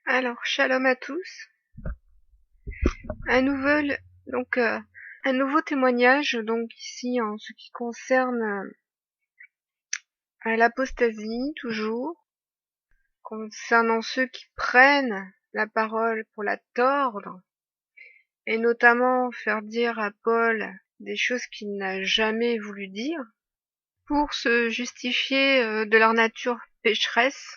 Alors, shalom à tous. Un nouvel, un nouveau témoignage, donc ici en ce qui concerne l'apostasie, toujours, concernant ceux qui prennent la parole pour la tordre, et notamment faire dire à Paul des choses qu'il n'a jamais voulu dire, pour se justifier de leur nature pécheresse.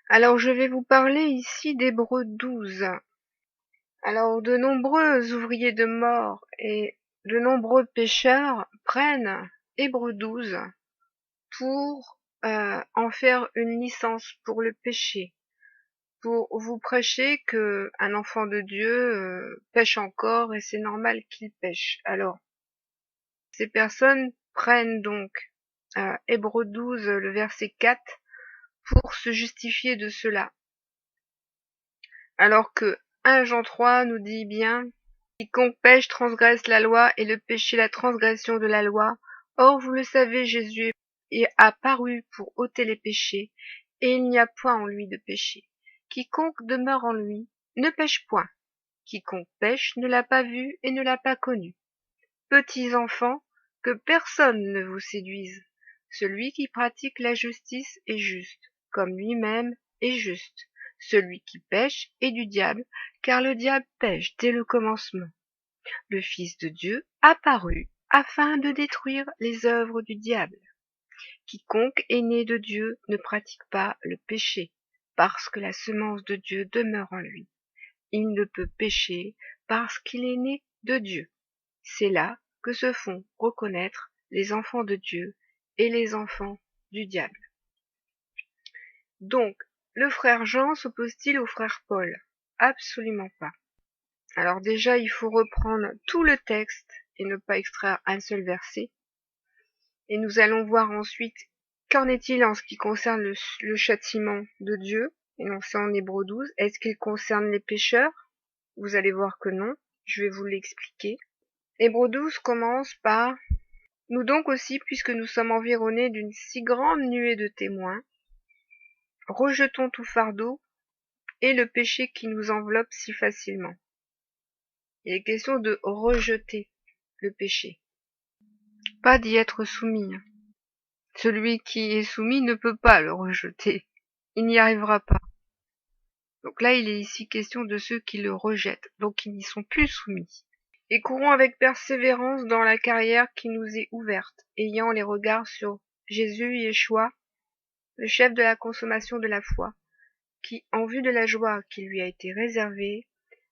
Alors je vais vous parler ici d'Hébreux 12. Alors, de nombreux ouvriers de mort et de nombreux pécheurs prennent Hébreux 12 pour en faire une licence pour le péché, pour vous prêcher que un enfant de Dieu pêche encore et c'est normal qu'il pêche. Alors, ces personnes prennent donc Hébreux 12, le verset 4, pour se justifier de cela. Alors que 1 Jean 3 nous dit bien: quiconque pêche transgresse la loi, et le péché la transgression de la loi. Or, vous le savez, Jésus est apparu pour ôter les péchés, et il n'y a point en lui de péché. Quiconque demeure en lui ne pêche point. Quiconque pêche ne l'a pas vu et ne l'a pas connu. Petits enfants, que personne ne vous séduise. Celui qui pratique la justice est juste, comme lui-même est juste. Celui qui pêche est du diable, car le diable pêche dès le commencement. Le Fils de Dieu apparut afin de détruire les œuvres du diable. Quiconque est né de Dieu ne pratique pas le péché, parce que la semence de Dieu demeure en lui. Il ne peut pécher parce qu'il est né de Dieu. C'est là que se font reconnaître les enfants de Dieu et les enfants du diable. Donc, le frère Jean s'oppose-t-il au frère Paul? Absolument pas. Alors déjà, il faut reprendre tout le texte et ne pas extraire un seul verset. Et nous allons voir ensuite qu'en est-il en ce qui concerne le châtiment de Dieu, énoncé en Hébreux 12. Est-ce qu'il concerne les pécheurs? Vous allez voir que non, je vais vous l'expliquer. Hébreux 12 commence par: nous donc aussi, puisque nous sommes environnés d'une si grande nuée de témoins, rejetons tout fardeau et le péché qui nous enveloppe si facilement. Il est question de rejeter le péché, pas d'y être soumis. Celui qui est soumis ne peut pas le rejeter, il n'y arrivera pas. Donc là, il est ici question de ceux qui le rejettent, donc ils n'y sont plus soumis. Et courons avec persévérance dans la carrière qui nous est ouverte, ayant les regards sur Jésus Yeshua, le chef de la consommation de la foi, qui, en vue de la joie qui lui a été réservée,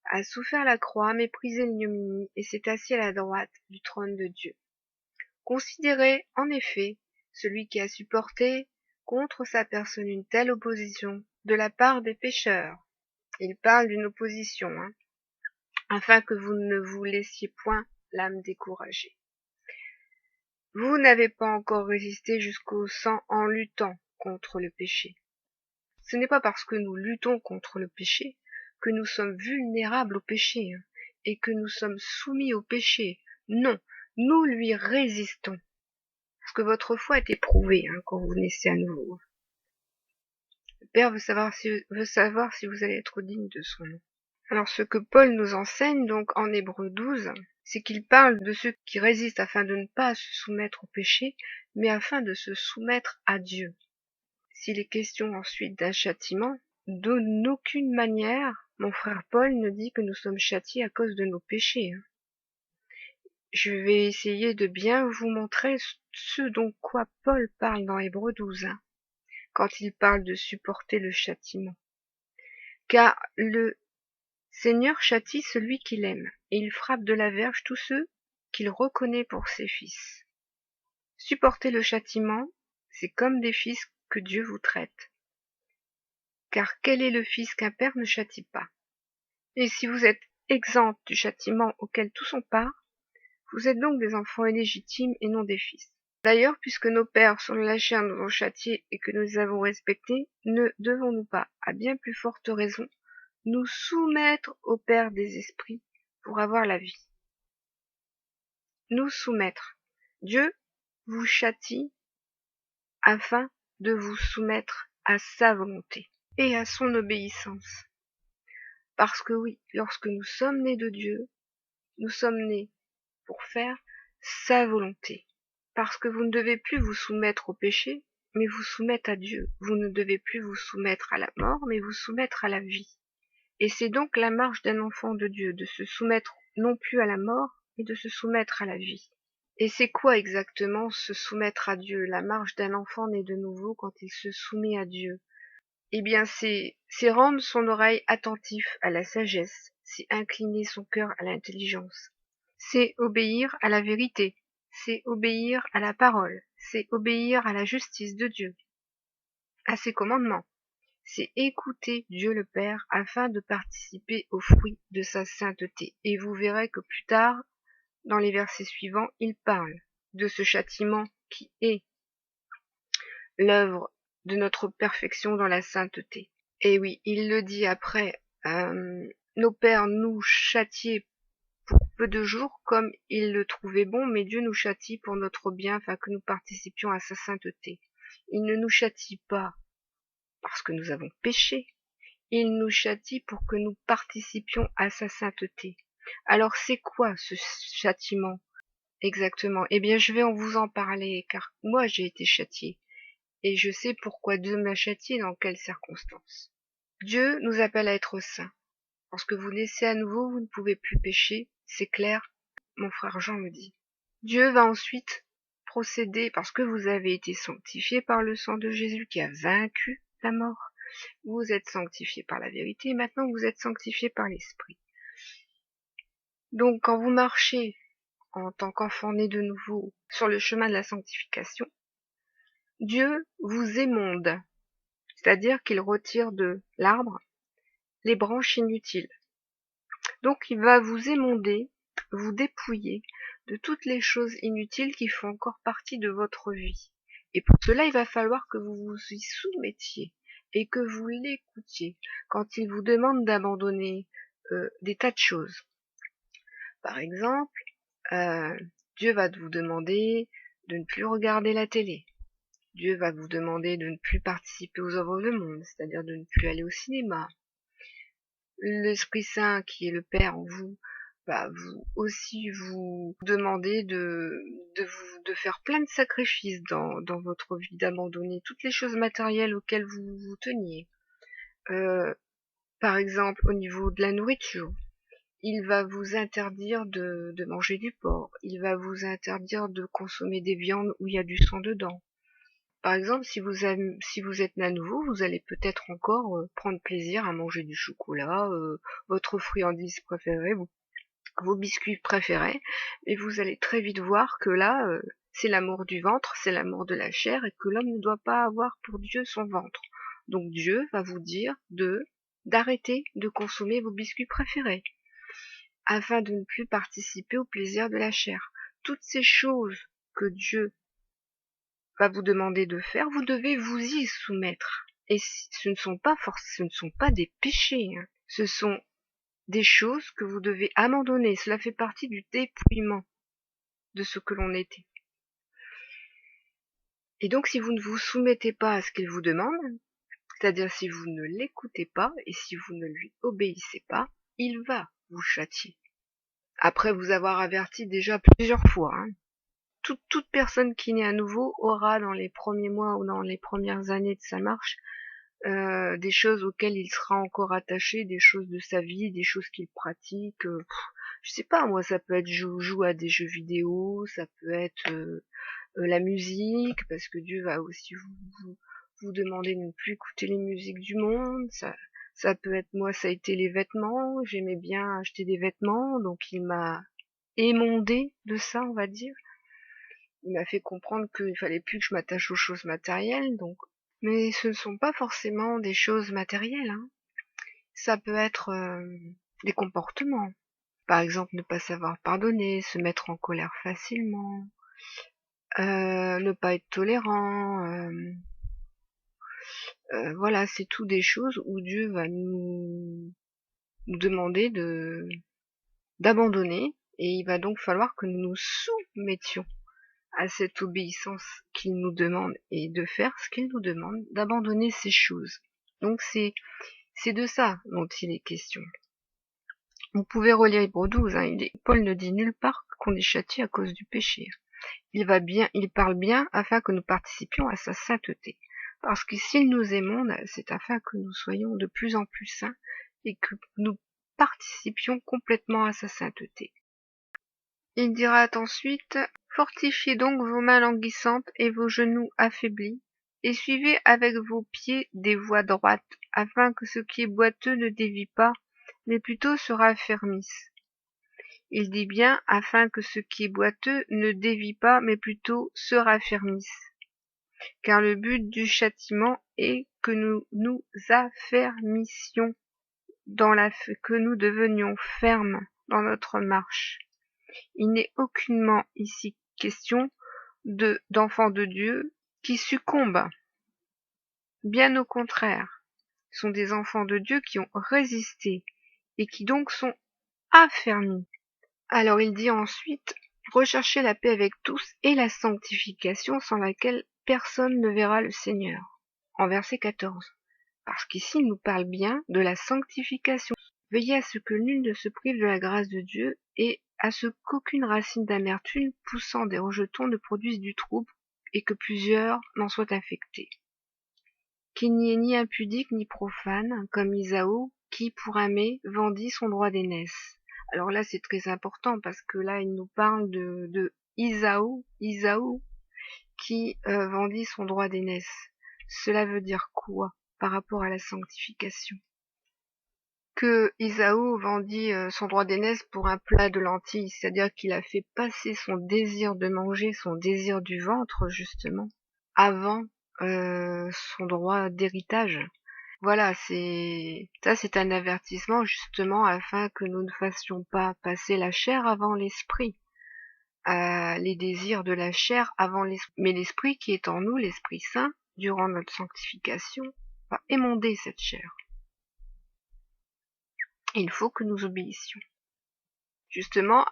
a souffert la croix, méprisé l'ignominie, et s'est assis à la droite du trône de Dieu. Considérez, en effet, celui qui a supporté contre sa personne une telle opposition de la part des pécheurs. Il parle d'une opposition, afin que vous ne vous laissiez point l'âme découragée. Vous n'avez pas encore résisté jusqu'au sang en luttant contre le péché. Ce n'est pas parce que nous luttons contre le péché que nous sommes vulnérables au péché, et que nous sommes soumis au péché. Non, nous lui résistons. Parce que votre foi est éprouvée quand vous naissez à nouveau. Le Père veut savoir si vous allez être digne de son nom. Alors ce que Paul nous enseigne donc en Hébreux 12, c'est qu'il parle de ceux qui résistent afin de ne pas se soumettre au péché, mais afin de se soumettre à Dieu. S'il est question ensuite d'un châtiment, d'aucune manière, mon frère Paul ne dit que nous sommes châtiés à cause de nos péchés. Je vais essayer de bien vous montrer ce dont quoi Paul parle dans Hébreux 12, quand il parle de supporter le châtiment. Car le Seigneur châtie celui qu'il aime, et il frappe de la verge tous ceux qu'il reconnaît pour ses fils. Supporter le châtiment, c'est comme des fils que Dieu vous traite. Car quel est le fils qu'un père ne châtie pas? Et si vous êtes exempts du châtiment auquel tous ont part, vous êtes donc des enfants illégitimes et non des fils. D'ailleurs, puisque nos pères sur la chair nous ont châtiés et que nous les avons respectés, ne devons-nous pas, à bien plus forte raison, nous soumettre au Père des esprits pour avoir la vie? Nous soumettre. Dieu vous châtie afin de vous soumettre à sa volonté. et à son obéissance. Parce que oui, lorsque nous sommes nés de Dieu, nous sommes nés pour faire sa volonté. Parce que vous ne devez plus vous soumettre au péché, mais vous soumettre à Dieu. Vous ne devez plus vous soumettre à la mort, mais vous soumettre à la vie. Et c'est donc la marche d'un enfant de Dieu, de se soumettre non plus à la mort, mais de se soumettre à la vie. Et c'est quoi exactement se soumettre à Dieu, la marche d'un enfant né de nouveau quand il se soumet à Dieu? Eh bien, c'est rendre son oreille attentif à la sagesse, c'est incliner son cœur à l'intelligence. C'est obéir à la vérité, c'est obéir à la parole, c'est obéir à la justice de Dieu, à ses commandements. C'est écouter Dieu le Père afin de participer aux fruits de sa sainteté. Et vous verrez que plus tard, dans les versets suivants, il parle de ce châtiment qui est l'œuvre de notre perfection dans la sainteté. Et oui, il le dit après, nos pères nous châtiaient pour peu de jours comme ils le trouvaient bon, mais Dieu nous châtie pour notre bien afin que nous participions à sa sainteté. Il ne nous châtie pas parce que nous avons péché, il nous châtie pour que nous participions à sa sainteté. Alors c'est quoi ce châtiment exactement? Eh bien je vais vous en parler, car moi j'ai été châtié, et je sais pourquoi Dieu m'a châtié, dans quelles circonstances. Dieu nous appelle à être saints. Lorsque vous naissez à nouveau, vous ne pouvez plus pécher, c'est clair, mon frère Jean me dit. Dieu va ensuite procéder, parce que vous avez été sanctifiés par le sang de Jésus qui a vaincu la mort. Vous êtes sanctifiés par la vérité, et maintenant vous êtes sanctifiés par l'Esprit. Donc quand vous marchez en tant qu'enfant né de nouveau sur le chemin de la sanctification, Dieu vous émonde, c'est-à-dire qu'il retire de l'arbre les branches inutiles. Donc il va vous émonder, vous dépouiller de toutes les choses inutiles qui font encore partie de votre vie. Et pour cela, il va falloir que vous vous y soumettiez et que vous l'écoutiez quand il vous demande d'abandonner des tas de choses. Par exemple, Dieu va vous demander de ne plus regarder la télé. Dieu va vous demander de ne plus participer aux œuvres du monde, c'est-à-dire de ne plus aller au cinéma. L'Esprit Saint, qui est le Père en vous, va vous demander de faire plein de sacrifices dans votre vie, d'abandonner toutes les choses matérielles auxquelles vous vous teniez. Par exemple, au niveau de la nourriture, il va vous interdire de manger du porc, il va vous interdire de consommer des viandes où il y a du sang dedans. Par exemple, si vous êtes né à nouveau, vous allez peut-être encore prendre plaisir à manger du chocolat, votre friandise préférée, vos biscuits préférés, et vous allez très vite voir que là, c'est l'amour du ventre, c'est l'amour de la chair, et que l'homme ne doit pas avoir pour Dieu son ventre. Donc Dieu va vous dire d'arrêter de consommer vos biscuits préférés, afin de ne plus participer au plaisir de la chair. Toutes ces choses que Dieu va vous demander de faire, vous devez vous y soumettre. Et ce ne sont pas des péchés, hein. Ce sont des choses que vous devez abandonner. Cela fait partie du dépouillement de ce que l'on était. Et donc si vous ne vous soumettez pas à ce qu'il vous demande, c'est-à-dire si vous ne l'écoutez pas et si vous ne lui obéissez pas, il va vous châtier. Après vous avoir averti déjà plusieurs fois, hein. Toute personne qui naît à nouveau aura dans les premiers mois ou dans les premières années de sa marche des choses auxquelles il sera encore attaché, des choses de sa vie, des choses qu'il pratique. Je sais pas, moi, ça peut être jouer à des jeux vidéo, ça peut être la musique, parce que Dieu va aussi vous demander de ne plus écouter les musiques du monde. Ça peut être, moi, ça a été les vêtements. J'aimais bien acheter des vêtements, donc il m'a émondé de ça, on va dire. Il m'a fait comprendre qu'il fallait plus que je m'attache aux choses matérielles, donc. Mais ce ne sont pas forcément des choses matérielles, hein. Ça peut être des comportements. Par exemple, ne pas savoir pardonner, se mettre en colère facilement, ne pas être tolérant. Voilà, c'est tout des choses où Dieu va nous demander d'abandonner, et il va donc falloir que nous nous soumettions à cette obéissance qu'il nous demande et de faire ce qu'il nous demande, d'abandonner ces choses. Donc c'est de ça dont il est question. Vous pouvez relire Hébreux 12, Paul ne dit nulle part qu'on est châtié à cause du péché. Il parle bien afin que nous participions à sa sainteté. Parce que s'il nous émonde, c'est afin que nous soyons de plus en plus saints et que nous participions complètement à sa sainteté. Il dira ensuite, fortifiez donc vos mains languissantes et vos genoux affaiblis, et suivez avec vos pieds des voies droites, afin que ce qui est boiteux ne dévie pas, mais plutôt se raffermisse. Il dit bien afin que ce qui est boiteux ne dévie pas, mais plutôt se raffermisse. Car le but du châtiment est que nous nous affermissions que nous devenions fermes dans notre marche. Il n'est aucunement ici question d'enfants de Dieu qui succombent. Bien au contraire, ce sont des enfants de Dieu qui ont résisté et qui donc sont affermis. Alors il dit ensuite, recherchez la paix avec tous et la sanctification sans laquelle personne ne verra le Seigneur. En verset 14. Parce qu'ici il nous parle bien de la sanctification. Veillez à ce que nul ne se prive de la grâce de Dieu et à ce qu'aucune racine d'amertume poussant des rejetons ne produise du trouble et que plusieurs n'en soient infectés. Qu'il n'y ait ni impudique ni profane, comme Isaou, qui, pour aimer, vendit son droit d'aînesse. Alors là, c'est très important parce que là, il nous parle de Isaou qui vendit son droit d'aînesse. Cela veut dire quoi par rapport à la sanctification? Que Isaou vendit son droit d'aînesse pour un plat de lentilles, c'est-à-dire qu'il a fait passer son désir de manger, son désir du ventre, justement, avant son droit d'héritage. Voilà, c'est un avertissement justement afin que nous ne fassions pas passer la chair avant l'esprit, les désirs de la chair avant l'esprit. Mais l'esprit qui est en nous, l'Esprit Saint, durant notre sanctification, va émonder cette chair. Et il faut que nous obéissions. Justement,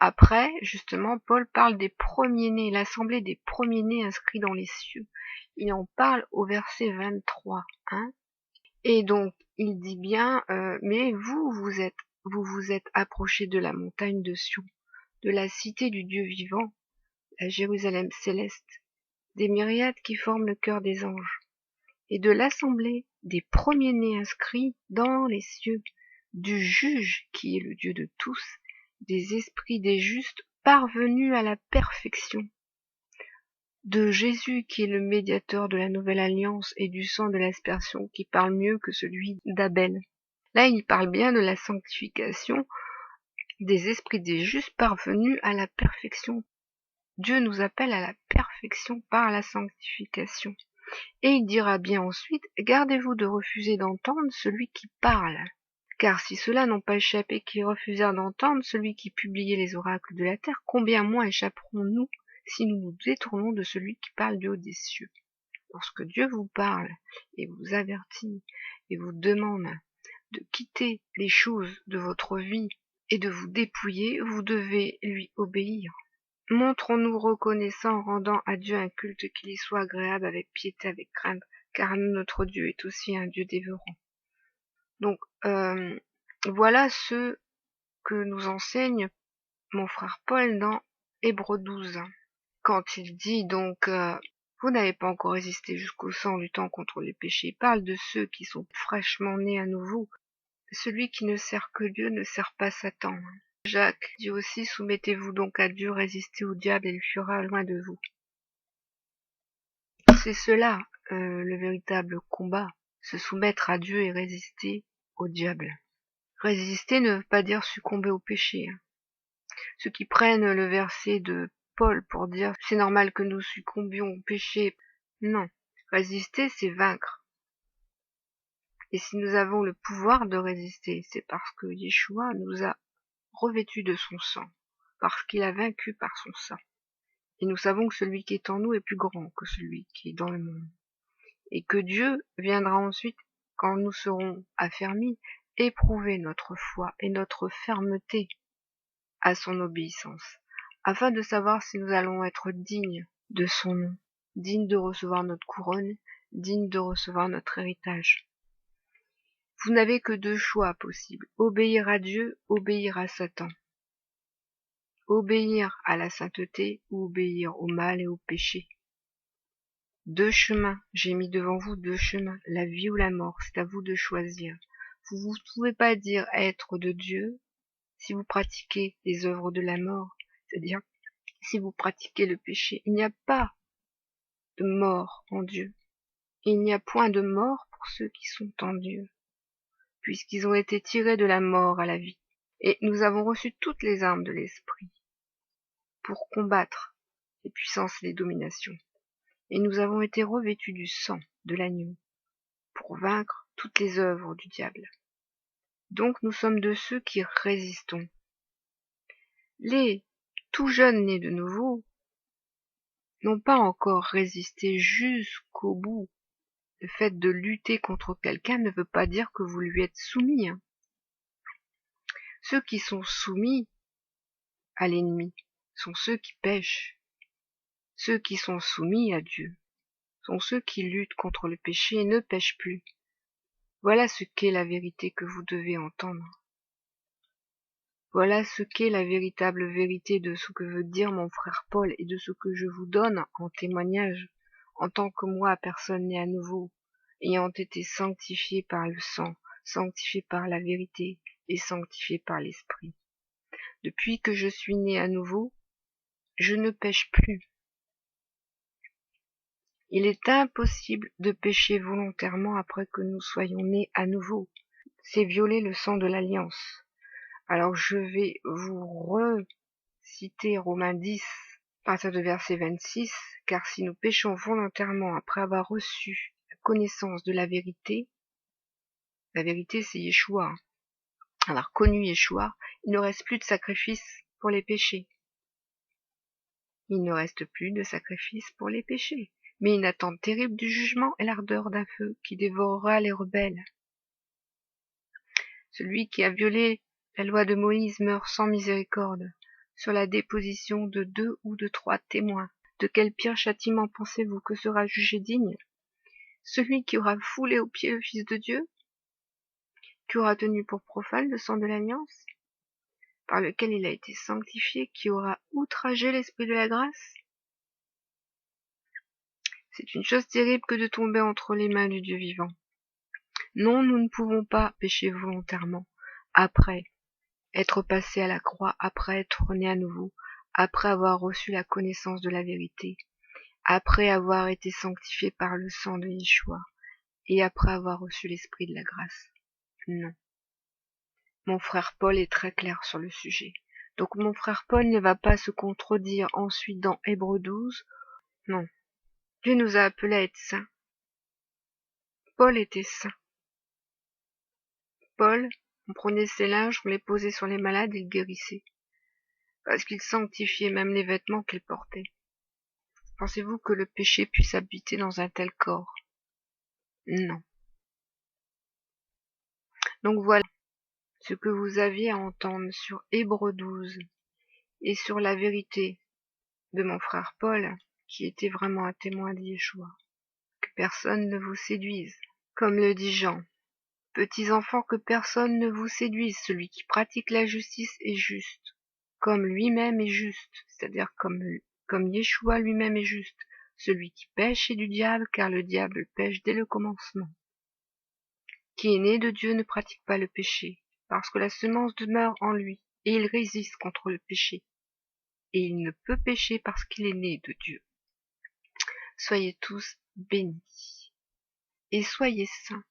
Paul parle des premiers-nés, l'assemblée des premiers-nés inscrits dans les cieux. Il en parle au verset 23, Et donc, il dit bien, mais vous vous êtes approchés de la montagne de Sion, de la cité du Dieu vivant, la Jérusalem céleste, des myriades qui forment le cœur des anges, et de l'assemblée des premiers-nés inscrits dans les cieux, du juge qui est le Dieu de tous, des esprits des justes parvenus à la perfection, de Jésus qui est le médiateur de la nouvelle alliance et du sang de l'aspersion qui parle mieux que celui d'Abel. Là, il parle bien de la sanctification des esprits des justes parvenus à la perfection. Dieu nous appelle à la perfection par la sanctification. Et il dira bien ensuite, gardez-vous de refuser d'entendre celui qui parle. Car si ceux-là n'ont pas échappé qui refusèrent d'entendre celui qui publiait les oracles de la terre, combien moins échapperons-nous si nous nous détournons de celui qui parle du haut des cieux? Lorsque Dieu vous parle et vous avertit et vous demande de quitter les choses de votre vie et de vous dépouiller, vous devez lui obéir. Montrons-nous reconnaissants en rendant à Dieu un culte qui lui soit agréable avec piété, avec crainte, car notre Dieu est aussi un Dieu dévorant. Donc, voilà ce que nous enseigne mon frère Paul dans Hébreux 12. Quand il dit donc, vous n'avez pas encore résisté jusqu'au sang du temps contre les péchés, il parle de ceux qui sont fraîchement nés à nouveau. Celui qui ne sert que Dieu ne sert pas Satan. Jacques dit aussi, soumettez-vous donc à Dieu, résistez au diable et il fuira loin de vous. C'est cela, le véritable combat, se soumettre à Dieu et résister au diable. Résister ne veut pas dire succomber au péché. Ceux qui prennent le verset de Paul pour dire c'est normal que nous succombions au péché, non. Résister, c'est vaincre. Et si nous avons le pouvoir de résister, c'est parce que Yeshua nous a revêtus de son sang, parce qu'il a vaincu par son sang. Et nous savons que celui qui est en nous est plus grand que celui qui est dans le monde. Et que Dieu viendra ensuite, quand nous serons affermis, éprouver notre foi et notre fermeté à son obéissance, afin de savoir si nous allons être dignes de son nom, dignes de recevoir notre couronne, dignes de recevoir notre héritage. Vous n'avez que 2 choix possibles, obéir à Dieu, obéir à Satan. Obéir à la sainteté ou obéir au mal et au péché. 2 chemins, j'ai mis devant vous 2 chemins, la vie ou la mort, c'est à vous de choisir. Vous ne pouvez pas dire être de Dieu si vous pratiquez les œuvres de la mort, c'est-à-dire si vous pratiquez le péché. Il n'y a pas de mort en Dieu. Il n'y a point de mort pour ceux qui sont en Dieu, puisqu'ils ont été tirés de la mort à la vie. Et nous avons reçu toutes les armes de l'esprit pour combattre les puissances et les dominations. Et nous avons été revêtus du sang de l'agneau pour vaincre toutes les œuvres du diable. Donc nous sommes de ceux qui résistons. Les tout jeunes nés de nouveau n'ont pas encore résisté jusqu'au bout. Le fait de lutter contre quelqu'un ne veut pas dire que vous lui êtes soumis. Ceux qui sont soumis à l'ennemi sont ceux qui pêchent. Ceux qui sont soumis à Dieu sont ceux qui luttent contre le péché et ne pêchent plus. Voilà ce qu'est la vérité que vous devez entendre. Voilà ce qu'est la véritable vérité de ce que veut dire mon frère Paul et de ce que je vous donne en témoignage, en tant que moi, personne née à nouveau, ayant été sanctifié par le sang, sanctifié par la vérité et sanctifié par l'esprit. Depuis que je suis né à nouveau, je ne pêche plus. Il est impossible de pécher volontairement après que nous soyons nés à nouveau. C'est violer le sang de l'alliance. Alors je vais vous reciter Romains 10, à partir de verset 26, car si nous péchons volontairement après avoir reçu la connaissance de la vérité c'est Yeshua, avoir connu Yeshua, il ne reste plus de sacrifice pour les péchés. Il ne reste plus de sacrifice pour les péchés, mais une attente terrible du jugement et l'ardeur d'un feu qui dévorera les rebelles. Celui qui a violé la loi de Moïse meurt sans miséricorde, sur la déposition de 2 ou de 3 témoins. De quel pire châtiment pensez-vous que sera jugé digne? Celui qui aura foulé aux pieds le Fils de Dieu, qui aura tenu pour profane le sang de l'alliance, par lequel il a été sanctifié, qui aura outragé l'Esprit de la grâce? C'est une chose terrible que de tomber entre les mains du Dieu vivant. Non, nous ne pouvons pas pécher volontairement, après être passé à la croix, après être né à nouveau, après avoir reçu la connaissance de la vérité, après avoir été sanctifié par le sang de Yeshua, et après avoir reçu l'Esprit de la grâce. Non. Mon frère Paul est très clair sur le sujet. Donc mon frère Paul ne va pas se contredire ensuite dans Hébreux 12. Non. Dieu nous a appelés à être saints. Paul était saint. Paul, on prenait ses linges, on les posait sur les malades et il guérissait. Parce qu'il sanctifiait même les vêtements qu'il portait. Pensez-vous que le péché puisse habiter dans un tel corps? Non. Donc voilà ce que vous aviez à entendre sur Hébreux 12 et sur la vérité de mon frère Paul, qui était vraiment un témoin d'Yeshua. Que personne ne vous séduise. Comme le dit Jean, petits enfants, que personne ne vous séduise. Celui qui pratique la justice est juste, comme lui-même est juste, c'est-à-dire comme Yeshua lui-même est juste. Celui qui pêche est du diable, car le diable pêche dès le commencement. Qui est né de Dieu ne pratique pas le péché, parce que la semence demeure en lui, et il résiste contre le péché. Et il ne peut pécher parce qu'il est né de Dieu. Soyez tous bénis, et soyez saints.